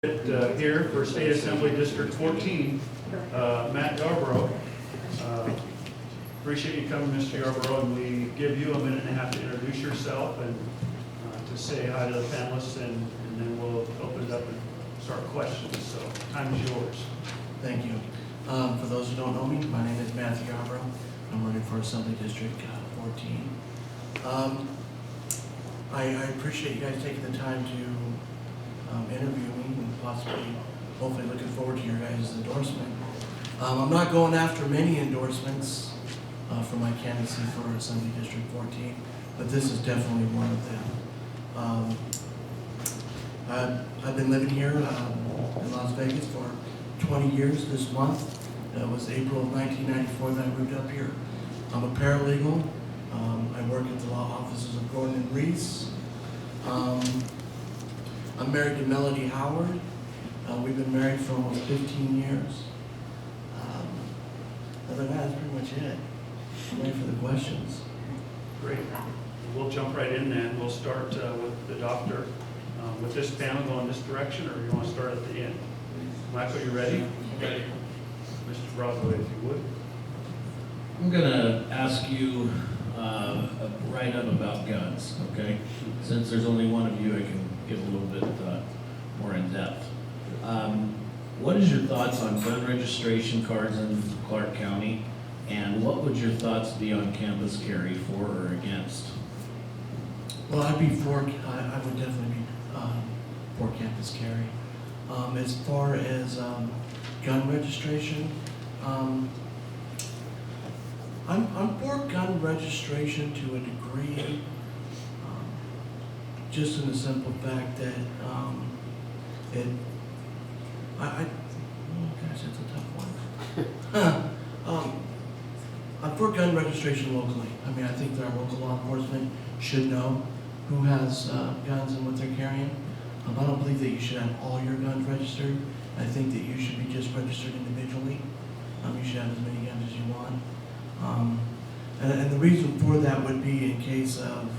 Here for State Assembly District 14, Matt Yarbrough. Appreciate you coming, Mr. Yarbrough, and we give you a minute and a half to introduce yourself and to say hi to the panelists, and then we'll open it up and start questions. So time is yours. Thank you. For those who don't know me, my name is Matthew Yarbrough. I'm running for Assembly District 14. I appreciate you guys taking the time to interview me and possibly, hopefully looking forward to your guys' endorsement. I'm not going after many endorsements for my candidacy for Assembly District 14, but this is definitely one of them. I've been living here in Las Vegas for 20 years this month. It was April of 1994 that I moved up here. I'm a paralegal. I work at the law offices of Gordon and Reese. I'm married to Melody Howard. We've been married for almost 15 years. Other than that, that's pretty much it. I'm ready for the questions. Great. We'll jump right in then. We'll start with the doctor. With this panel going this direction, or you want to start at the end? Michael, you ready? Ready. Mr. Broadway, if you would. I'm going to ask you a write-up about guns, okay? Since there's only one of you, I can get a little bit more in depth. What is your thoughts on gun registration cards in Clark County, and what would your thoughts be on campus carry, for or against? Well, I'd be for, I would definitely be for campus carry. As far as gun registration, I'm for gun registration to a degree, just in the simple fact that oh gosh, that's a tough one. I'm for gun registration locally. I mean, I think that our local law enforcement should know who has guns and what they're carrying. I don't believe that you should have all your guns registered. I think that you should be just registered individually. You should have as many guns as you want. And the reason for that would be in case of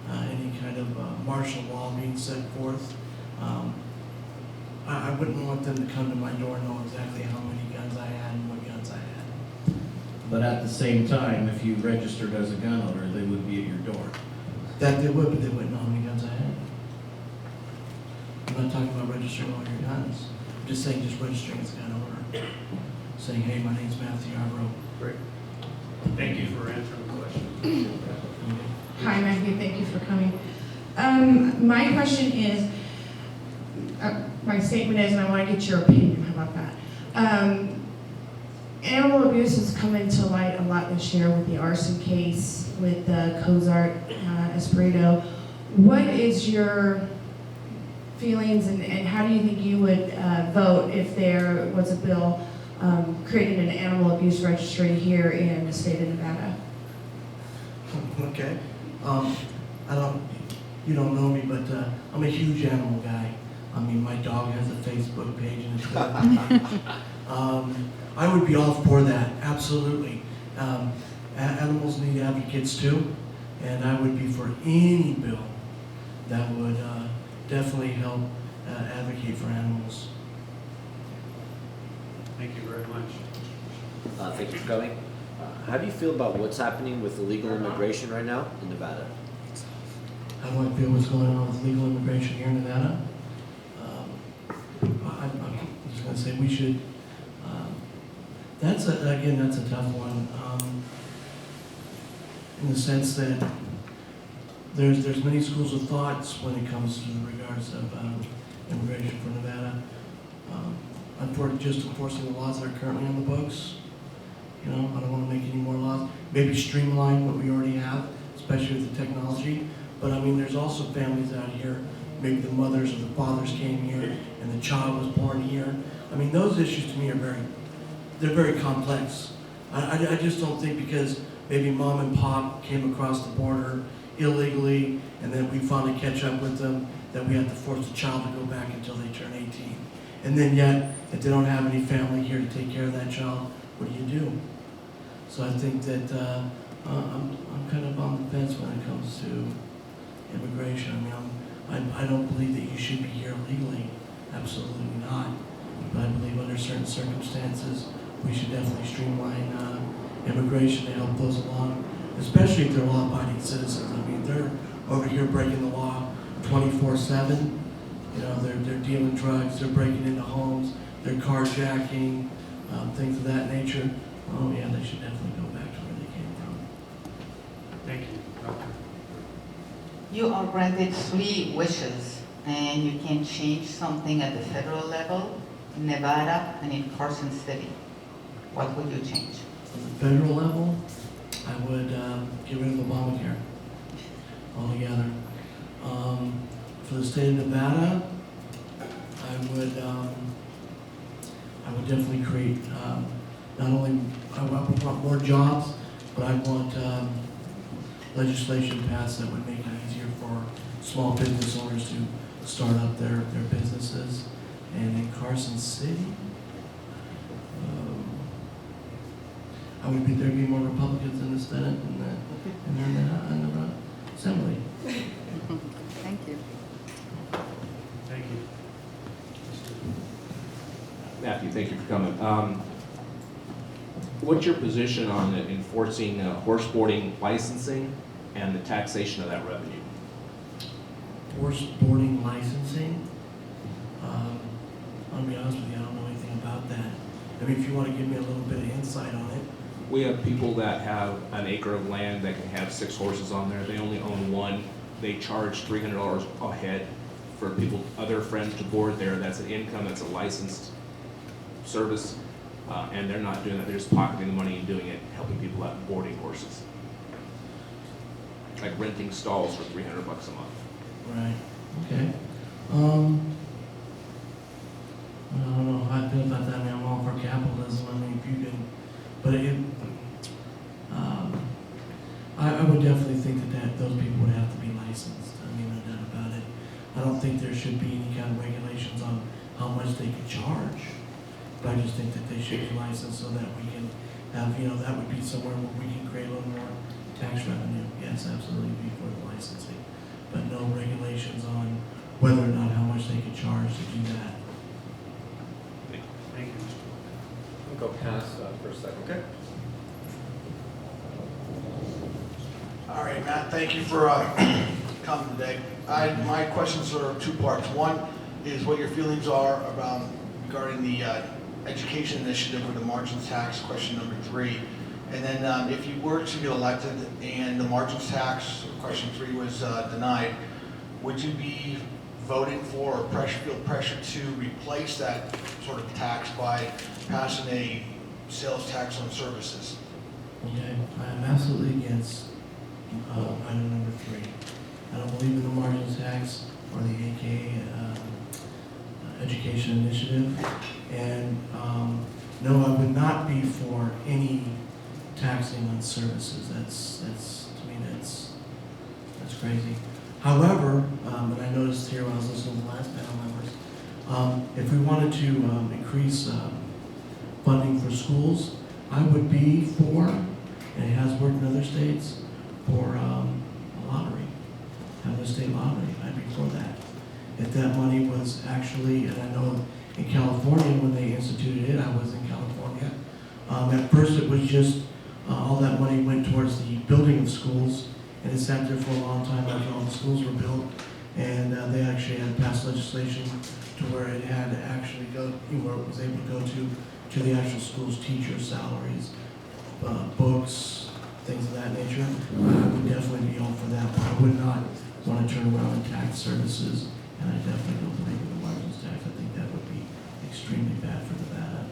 any kind of martial law being set forth. I wouldn't want them to come to my door and know exactly how many guns I had and what guns I had. But at the same time, if you registered as a gun owner, they would be at your door. That they would, but they wouldn't know how many guns I had. I'm not talking about registering all your guns. I'm just saying just registering as a gun owner. Saying, hey, my name's Matthew Yarbrough. Great. Thank you for answering the question. Hi, Matthew. Thank you for coming. My question is, my statement is, and I want to get your opinion. How about that? Animal abuse has come into light a lot this year with the arson case, with the Cozart Espirito. What is your feelings, and how do you think you would vote if there was a bill creating an animal abuse registry here in the state of Nevada? Okay. You don't know me, but I'm a huge animal guy. I mean, my dog has a Facebook page and a Twitter. I would be all for that, absolutely. Animals need advocates too, and I would be for any bill that would definitely help advocate for animals. Thank you very much. Thank you for coming. How do you feel about what's happening with illegal immigration right now in Nevada? How do I feel what's going on with legal immigration here in Nevada? I'm just going to say we should, that's a tough one, in the sense that there's many schools of thoughts when it comes to the regards of immigration for Nevada. I'm for just enforcing the laws that are currently on the books. You know, I don't want to make any more laws. Maybe streamline what we already have, especially with the technology. But I mean, there's also families out here, maybe the mothers or the fathers came here and the child was born here. I mean, those issues to me are very complex. I just don't think because maybe mom and pop came across the border illegally and then we finally catch up with them, that we have to force the child to go back until they turn 18. And then yet, if they don't have any family here to take care of that child, what do? So I think that I'm kind of on the fence when it comes to immigration. I mean, I don't believe that you should be here legally. Absolutely not. But I believe under certain circumstances, we should definitely streamline immigration to help those along, especially if they're law-abiding citizens. I mean, they're over here breaking the law 24/7. You know, they're dealing drugs, they're breaking into homes, they're carjacking, things of that nature. Oh yeah, they should definitely go back to where they came from. Thank you, Doctor. You are granted 3 wishes, and you can change something at the federal level, in Nevada, and in Carson City. What would you change? At the federal level, I would get rid of Obamacare altogether. For the state of Nevada, I would definitely create, not only, I would want more jobs, but I want legislation passed that would make it easier for small business owners to start up their businesses. And in Carson City, there'd be more Republicans in the Senate and in the Assembly. Thank you. Thank you. Matthew, thank you for coming. What's your position on enforcing horse boarding licensing and the taxation of that revenue? Horse boarding licensing, I'll be honest with you, I don't know anything about that. I mean, if you want to give me a little bit of insight on it. We have people that have an acre of land that can have 6 horses on there. They only own 1. They charge $300 a head for people, other friends to board there. That's an income, that's a licensed service, and they're not doing that. They're just pocketing the money and doing it, helping people out boarding horses. Like renting stalls for $300 a month. Right, okay. I don't know how I feel about that. I mean, I'm all for capitalism. I mean, if you can, but I would definitely think that those people would have to be licensed. I mean, no doubt about it. I don't think there should be any kind of regulations on how much they could charge. But I just think that they should be licensed so that we can have, that would be somewhere where we can create a little more tax revenue. Yes, absolutely, before the licensing. But no regulations on whether or not how much they could charge to do that. Thank you, Mr. We'll go past for a second. Okay. All right, Matt, thank you for coming today. My questions are 2 parts. One is what your feelings are regarding the education initiative with the margins tax, question number 3. And then if you were to get elected and the margins tax, question 3, was denied, would you be voting for or feel pressure to replace that sort of tax by passing a sales tax on services? Okay, I am absolutely against item number 3. I don't believe in the margins tax or the AKA education initiative. And no, I would not be for any taxing on services. That's to me, that's crazy. However, and I noticed here when I was listening to the last panel members, if we wanted to increase funding for schools, I would be for, and it has worked in other states, for a lottery, have a state lottery. I'd be for that. If that money was actually, and I know in California when they instituted it, I was in California. At first it was just all that money went towards the building of schools, and it sat there for a long time after all the schools were built, and they actually had passed legislation to where it had to actually go, where it was able to go to the actual schools' teachers' salaries, books, things of that nature. I would definitely be all for that, but I would not want to turn around and tax services, and I definitely don't believe in the margins tax. I think that would be extremely bad for Nevada.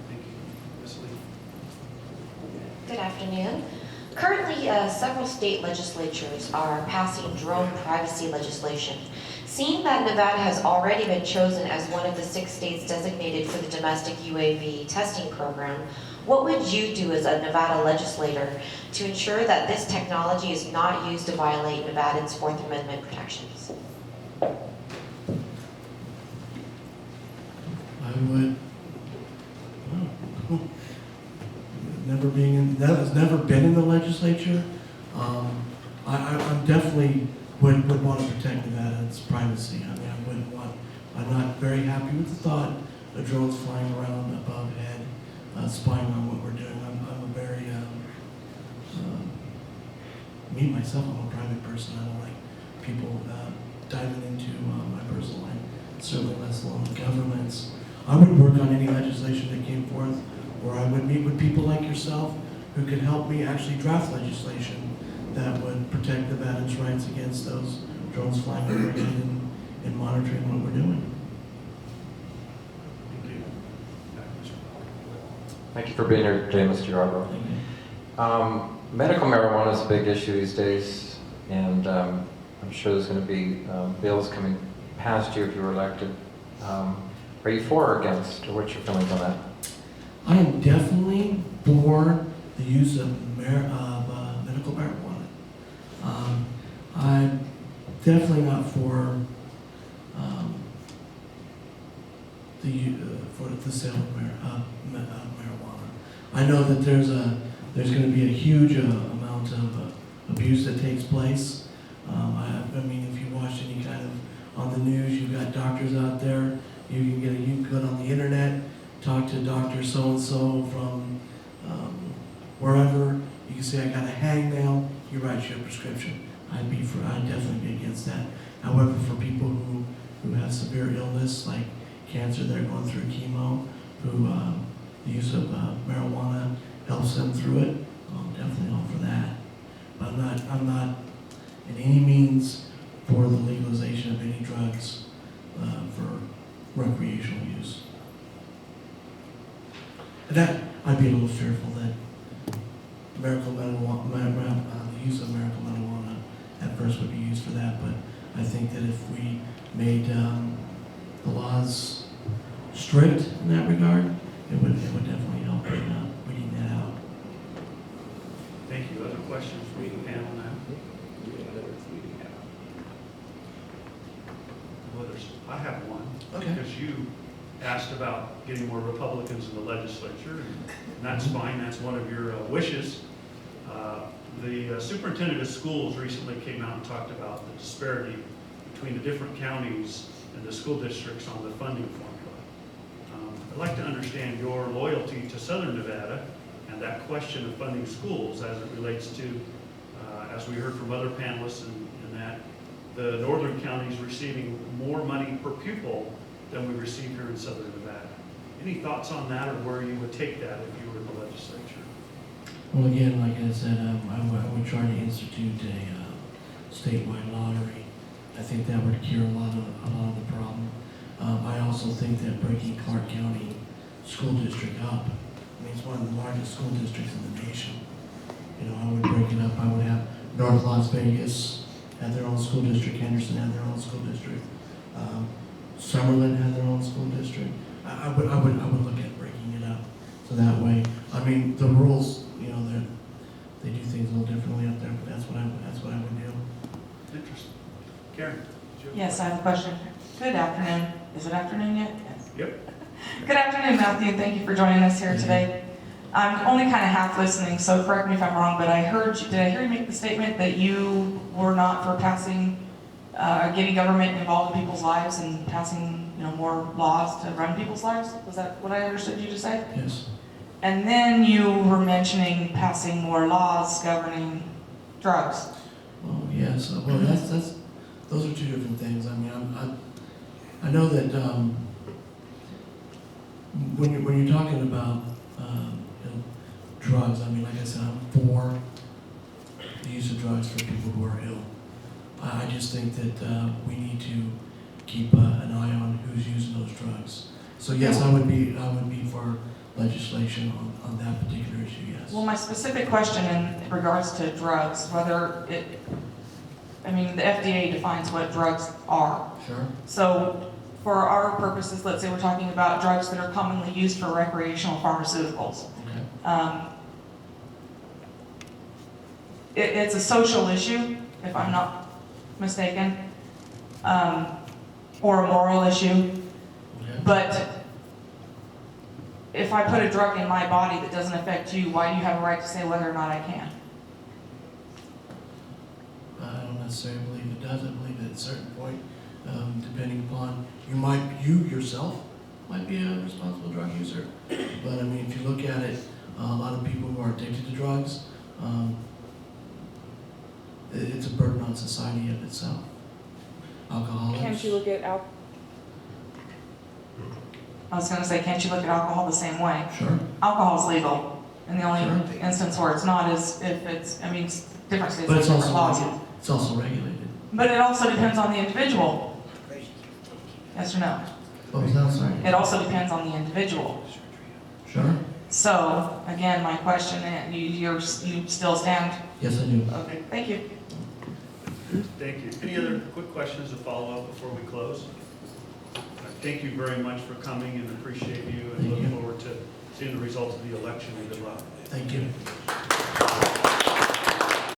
Thank you. Ms. Lee. Good afternoon. Currently, several state legislatures are passing drone privacy legislation. Seeing that Nevada has already been chosen as one of the 6 states designated for the domestic UAV testing program, what would you do as a Nevada legislator to ensure that this technology is not used to violate Nevada's 4th Amendment protections? I would, that has never been in the legislature. I definitely would want to protect Nevada's privacy. I mean, I wouldn't want I'm not very happy with the thought of drones flying around above head, spying on what we're doing. I'm a very, me myself, I'm a private person. I don't like people diving into my personal life, certainly less alone with governments. I would work on any legislation that came forth, or I would meet with people like yourself who could help me actually draft legislation that would protect Nevadans' rights against those drones flying overhead and monitoring what we're doing. Thank you. Thank you for being here today, Mr. Yarbrough. Medical marijuana is a big issue these days, and I'm sure there's going to be bills coming past you if you were elected. Are you for or against, or what's your feelings on that? I am definitely for the use of medical marijuana. I'm definitely not for the sale of marijuana. I know that there's going to be a huge amount of abuse that takes place. I mean, if you watch any kind of on the news, you've got doctors out there. You can go on the internet, talk to Dr. So-and-so from wherever. You can say, I got a hangnail, he writes you a prescription. I'd definitely be against that. However, for people who have severe illness, like cancer, they're going through chemo, who the use of marijuana helps them through it, I'm definitely all for that. But I'm not in any means for the legalization of any drugs for recreational use. And that, I'd be a little fearful that the use of medical marijuana at first would be used for that, but I think that if we made the laws strict in that regard, it would definitely help in weeding that out. Thank you. Other questions from the panel now? Well, I have one. Okay. Because you asked about getting more Republicans in the legislature, and that's fine. That's one of your wishes. The superintendent of schools recently came out and talked about the disparity between the different counties and the school districts on the funding formula. I'd like to understand your loyalty to Southern Nevada and that question of funding schools as it relates to, as we heard from other panelists, and that the northern counties receiving more money per pupil than we receive here in Southern Nevada. Any thoughts on that, or where you would take that if you were in the legislature? Well, again, like I said, I would try to institute a statewide lottery. I think that would cure a lot of the problem. I also think that breaking Clark County School District up, I mean, it's one of the largest school districts in the nation. You know, I would break it up. I would have North Las Vegas had their own school district, Henderson had their own school district, Summerlin had their own school district. I would look at breaking it up, so that way, I mean, the rules, you know, they do things a little differently up there, but that's what I would do. Interesting. Karen? Yes, I have a question. Good afternoon. Is it afternoon yet? Yes. Yep. Good afternoon, Matthew. Thank you for joining us here today. I'm only kind of half listening, so correct me if I'm wrong, but did I hear you make the statement that you were not for passing, getting government involved in people's lives and passing, you know, more laws to run people's lives? Was that what I understood you to say? Yes. And then you were mentioning passing more laws governing drugs. Oh, yes. Well, those are two different things. I mean, I know that when you're talking about you know, drugs, I mean, like I said, I'm for the use of drugs for people who are ill. I just think that we need to keep an eye on who's using those drugs. So yes, I would be for legislation on that particular issue. Yes. Well, my specific question in regards to drugs, whether I mean, the FDA defines what drugs are. Sure. So for our purposes, let's say we're talking about drugs that are commonly used for recreational pharmaceuticals. Okay. It's a social issue, if I'm not mistaken, or a moral issue. Okay. But if I put a drug in my body that doesn't affect you, why do you have a right to say whether or not I can? I don't necessarily believe it does. I believe at a certain point depending upon, you yourself might be a responsible drug user. But I mean, if you look at it, a lot of people who are addicted to drugs, it's a burden on society of itself. Alcoholics. Can't you look at I was gonna say, can't you look at alcohol the same way? Sure. Alcohol's legal, and the only Sure. instance where it's not is if it's, I mean, different states But have it's different laws. also regulated. But it also depends on the individual. Yes or no? What was that, sorry? It also depends on the individual. Sure. So, again, my question, you still stand? Yes, I do. Okay, thank you. Thank you. Any other quick questions to follow up before we close? Thank you very much for coming and appreciate you and Thank look you. forward to seeing the results of the election and good luck. Thank you.